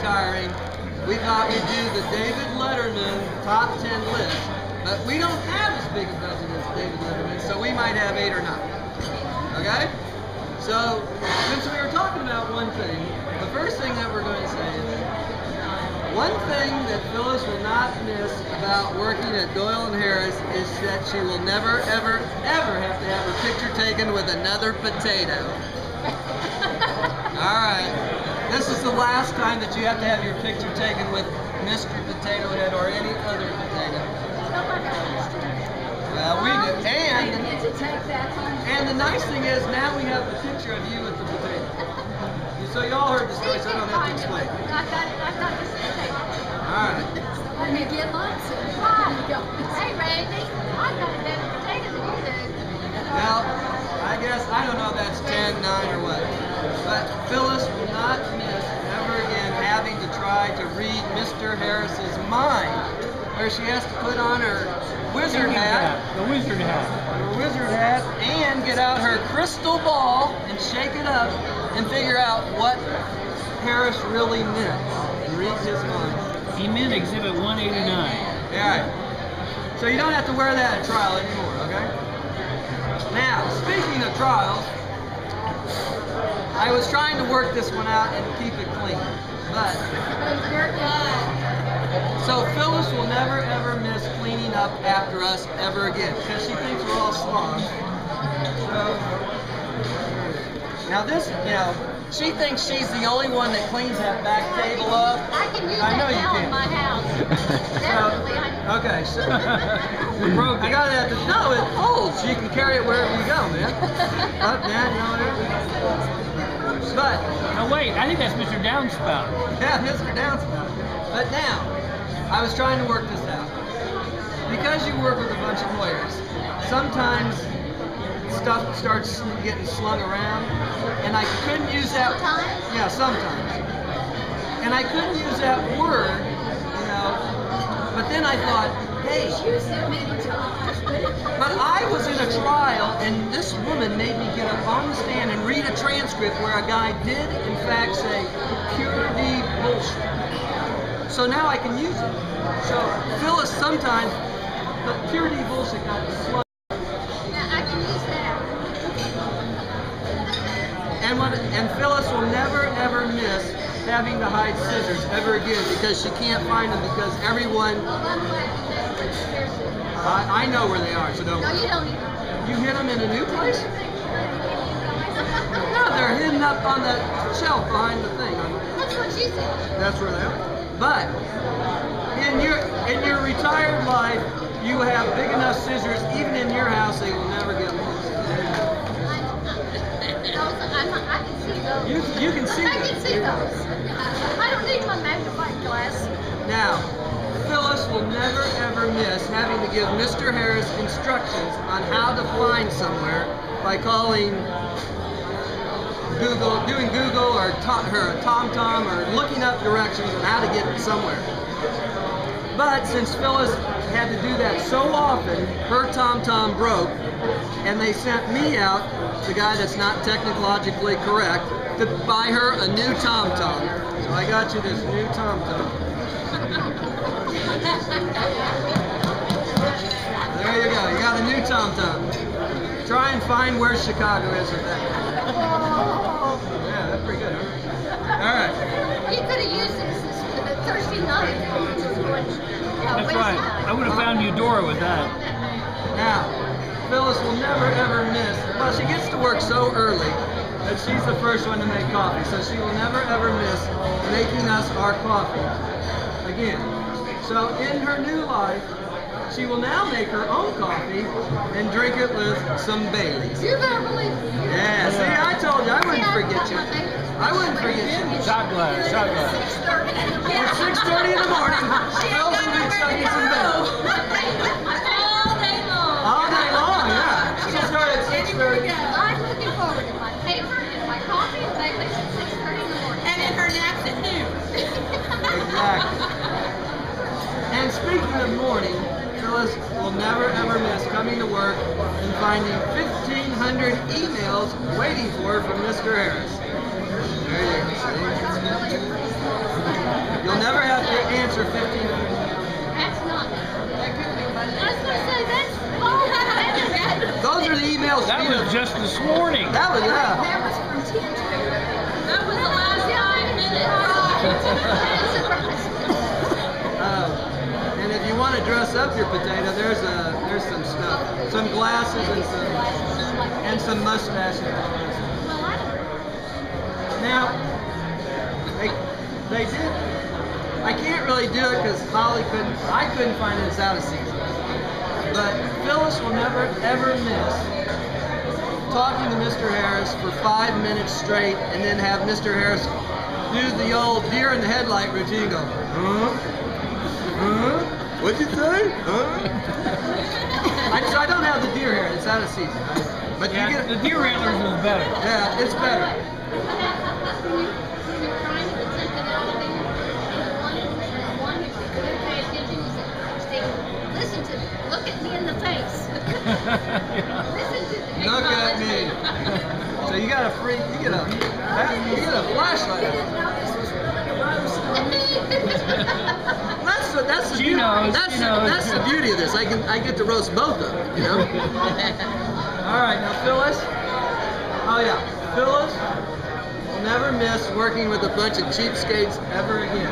retiring, we thought we'd do the David Letterman top 10 list. But we don't have as big a budget as David Letterman, so we might have 8 or 9. Okay? So, since we were talking about one thing, the first thing that we're going to say is, one thing that Phyllis will not miss about working at Doyle and Harris is that she will never, ever, ever have to have her picture taken with another potato. Alright, this is the last time that you have to have your picture taken with Mr. Potato Head or any other potato. Well, we do. And the nice thing is, now we have the picture of you with the potato. So you all heard the story, so I don't have to explain. I got this potato. Alright. Let me get mine. Hey, Randy, I got a better potato than you do. Well, I guess, I don't know if that's 10, 9, or what. But Phyllis will not miss ever again having to try to read Mr. Harris's mind, where she has to put on her wizard hat. The wizard hat. Her wizard hat, and get out her crystal ball and shake it up and figure out what Harris really meant and read his mind. He meant Exhibit 189. Yeah. So you don't have to wear that at trial anymore, okay? Now, speaking of trials, I was trying to work this one out and keep it clean, but so Phyllis will never ever miss cleaning up after us ever again because she thinks we're all slobs. So, now this, she thinks she's the only one that cleans that back table up. I can use I know that you now can. in my house. Definitely. Okay, so We broke I it. got it. No, it folds. You can carry it wherever you go, man. Up, down, whatever. But Oh wait, I think that's Mr. Downspout. yeah, Mr. Downspout. But now, I was trying to work this out. Because you work with a bunch of lawyers, sometimes stuff starts getting slung around, and I couldn't use that. Sometimes? Yeah, sometimes. And I couldn't use that word, But then I thought, hey. You so many times. But I was in a trial, and this woman made me get up on the stand and read a transcript where a guy did, in fact, say pure D bullshit. So now I can use it. So Phyllis sometimes, but pure D bullshit got slung. Yeah, I can use that. And Phyllis will never ever miss having to hide scissors ever again because she can't find them because everyone. I know where they are, so don't. No, you don't either. You hid them in a new place? No, they're hidden up on the shelf behind the thing. That's what she said. That's where they are. But in your retired life, you have big enough scissors, even in your house, they will never get lost. I can see those. You can see I them. can see those. I don't need my magnifying glass. Now, Phyllis will never ever miss having to give Mr. Harris instructions on how to find somewhere by calling Google, doing Google or her TomTom or looking up directions on how to get somewhere. But since Phyllis had to do that so often, her TomTom broke, and they sent me out, the guy that's not technologically correct, to buy her a new TomTom. So I got you this new TomTom. There you go. You got a new TomTom. Try and find where Chicago is with that. Yeah, that's pretty good, huh? All right. You could have used this Thursday night. That's right. I would have found Eudora with that. Now, Phyllis will never ever miss. Well, she gets to work so early that she's the first one to make coffee, so she will never ever miss making us our coffee again. So in her new life, she will now make her own coffee and drink it with some Baileys. You better believe it. Yeah, see, I told you, I wouldn't forget you. I wouldn't forget you. Shot glass, shot glass. At 6:30 in the morning, Phyllis will be chugging some Baileys. All day long. All day long, yeah. She'll start at 6:30. I'm looking forward to my paper and my coffee and Baileys at 6:30 in the morning. And then her naps at noon. Exactly. And speaking of morning, Phyllis will never ever miss coming to work and finding 1,500 emails waiting for her from Mr. Harris. There you go. See? just this morning. That was That was from 10 to. That was the last 5 minutes. And if you want to dress up your potato, there's some stuff, some glasses and some mustaches. Well, I don't. Now, they did. I can't really do it because Holly couldn't. I couldn't find it. It's out of season. But Phyllis will never ever miss talking to Mr. Harris for 5 minutes straight, and then have Mr. Harris do the old deer in the headlight routine. Go, huh? Huh? What'd you say? Huh? I don't have the deer hair. It's out of season. But Yeah, you get the deer antlers was better. Yeah, it's better. When you're trying to get something out of him, and one who couldn't pay attention, you say, listen to me, look at me in the face. Listen to me. Look at me. So you got a flashlight. You didn't know this was really a roast. That's the She beauty. knows, That's she knows. that's the beauty of this. I get to roast both of them. You know. All right, now Phyllis. Oh yeah, Phyllis will never miss working with a bunch of cheapskates ever again.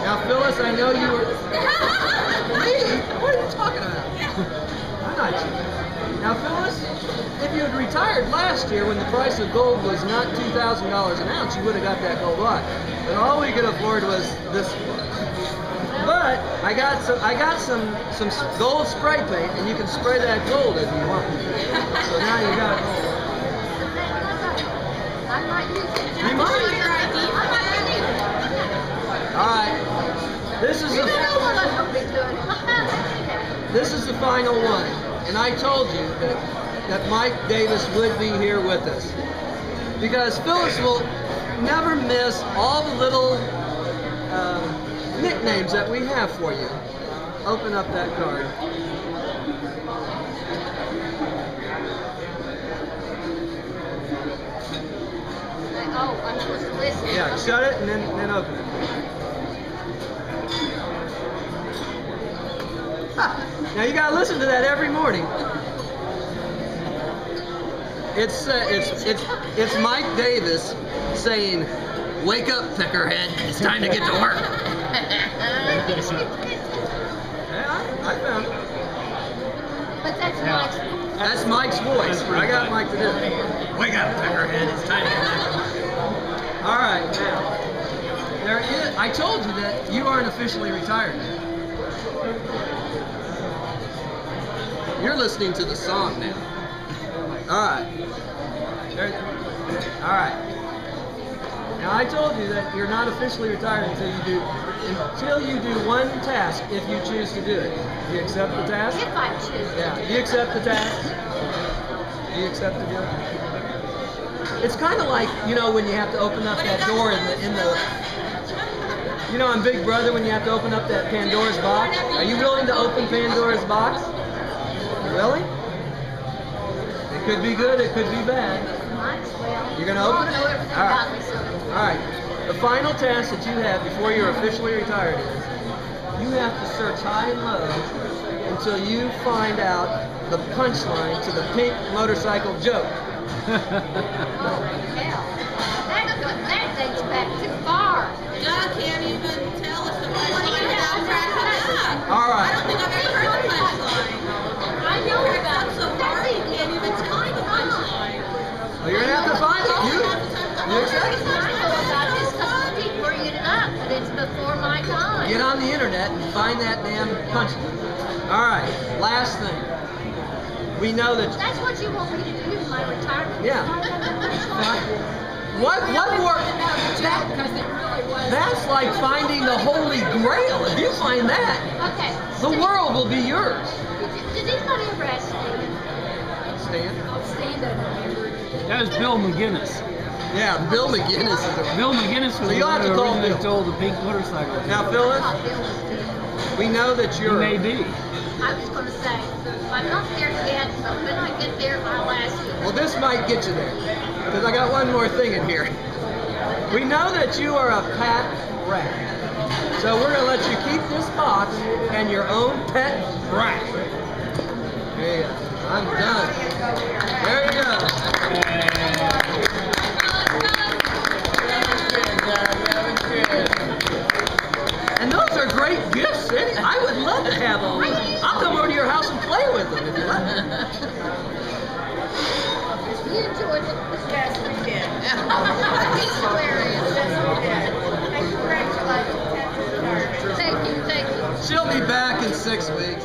Now Phyllis, I know you were. Me? What are you talking about? I'm not cheap. Now Phyllis, if you had retired last year when the price of gold was not $2,000 an ounce, you would have got that gold watch. But all we could afford was this one. But I got some gold spray paint, and you can spray that gold if you want. So now you got gold. I'm not using it. You might. I'm not using it. All right. This is You don't know what I'm going to be doing. this is the final one, and I told you that Mike Davis would be here with us because Phyllis will never miss all the little nicknames that we have for you. Open up that card. Oh, I'm supposed to listen. Yeah, shut it and then open it. Now you gotta listen to that every morning. It's Mike Davis saying, "Wake up, peckerhead! It's time to get to work." Yeah, I found it. But that's Mike's. That's Mike's voice. I got Mike to do it. Wake up, peckerhead! It's time to get to work. All right, now there is. I told you that you aren't officially retired yet. You're listening to the song now. All right. All right. Now I told you that you're not officially retired until you do one task if you choose to do it. Do you accept the task? If I choose. Yeah. Do you accept the task? Do you accept the deal? It's kind of like, you know, when you have to open up that door in the you know, on Big Brother when you have to open up that Pandora's box. Are you willing to open Pandora's box? Really? It could be good, it could be bad. Might as well. You're gonna open it? You won't know everything All right. about me, so. All right. The final task that you have before you're officially retired is you have to search high and low until you find out the punchline to the pink motorcycle joke. Oh, hell. That dates back too far. Doug can't even tell us the punchline without cracking up. All I right. don't think I've ever heard the punchline. I know Cracks about up it. so hard you can't even tell me the punchline. Well, you're gonna have to find it. You accept it? I know about this because we keep bringing it up, but it's before my time. Get on the internet and find that damn punchline. All right. Last thing. We know that. That's what you want me to do in my retirement. Yeah. Find out the punchline. What more? Because it really was. That's like finding the Holy Grail. If you find that, Okay. the world will be yours. Did anybody ever ask Stan? Stan? Stan doesn't remember. That was Bill McGinnis. Yeah, Bill McGinnis is the. Bill McGinnis was So the you'll have one to who call originally Bill. told the pink motorcycle. Now, I Phyllis, thought Bill was too. we know that He you're. may be. I was going to say, I'm not there yet, but when I get there, I'll ask you. Well, this might get you there, because I got one more thing in here. We know that you are a pet rat, so we're gonna let you keep this box and your own pet rat. There you go. I'm done. There you go. And those are great gifts. I would love to have all of them. I'll come over to your house and play with them if you let me. You enjoyed it. Yes, we did. He's hilarious. Yes, we did. And congratulations. Thank you, thank you. She'll be back in 6 weeks.